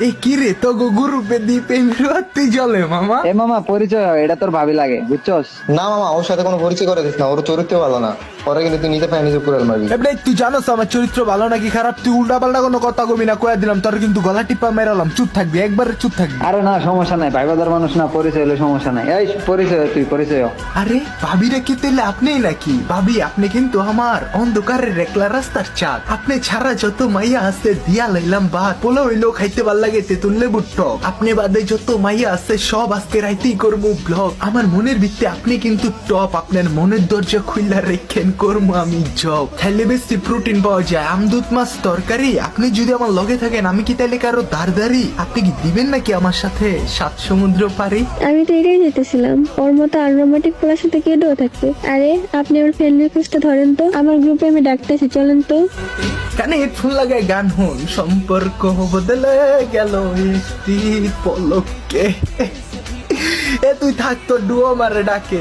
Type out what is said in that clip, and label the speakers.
Speaker 1: এই কি রে তো গ্রুপে দ্বীপে মিরুয়াতি জলে মামা।
Speaker 2: এ মামা পরিচয় হয়, এটা তোর ভাবি লাগে বুঝছস।
Speaker 3: না মামা, ওর সাথে কোনো পরিচয় করে দিস না, ওর চরিত্র ভালো না। পরে কিন্তু তুই নিজে পায়ে নিজে পুরাল মারবি।
Speaker 1: এবারে তুই জানোস আমার চরিত্র ভালো নাকি খারাপ? তুই উল্টা পাল্টা কোনো কথা কবি না, কয়ে দিলাম তোর কিন্তু গলা টিপা মেরালাম। চুপ থাকবি, একবার চুপ থাকবি।
Speaker 2: আরে না সমস্যা নাই, ভাই বাদার মানুষ না, পরিচয় হলে সমস্যা নাই। এই পরিচয় হ, তুই পরিচয় হ।
Speaker 1: আরে ভাবি রে কি তাইলে আপনিই নাকি? ভাবি আপনি কিন্তু আমার অন্ধকারের একলা রাস্তার চাঁদ। আপনি ছাড়া যত মাইয়া আছে দিয়া লাইলাম বাদ। পোলা হইলো খাইতে ভাল লাগে তেতুল লেবুর টক। আপনি বাদে যত মাইয়া আছে সব আজকে রাইতেই করবো ব্লগ। আমার মনের ভিত্তি আপনি কিন্তু টপ। আপনার মনের দরজা খুইলা রেখেন করবো আমি জব। খাইলে বেশি প্রোটিন পাওয়া যায়, আমদুধ মাছ তরকারি। আপনি যদি আমার লগে থাকেন আমি কি তাইলে কারো দাঁড়দারি? আপনি কি দিবেন নাকি আমার সাথে 7 সমুদ্র পারি?
Speaker 4: আমি তো এটাই যেতেছিলাম, ওর মতো আনরোমান্টিক পোলার সাথে কেডেও থাকবে। আরে আপনি আমার ফ্রেন্ড রিকোয়েস্টটা ধরেন তো, আমার গ্রুপে আমি ডাকতেছি, চলেন তো।
Speaker 1: কানে হেডফোন লাগায় গান হন, সম্পর্ক বদলে গেল একটি পলকে। এ তুই থাক, তো ডুয়ো মারে ডাকে।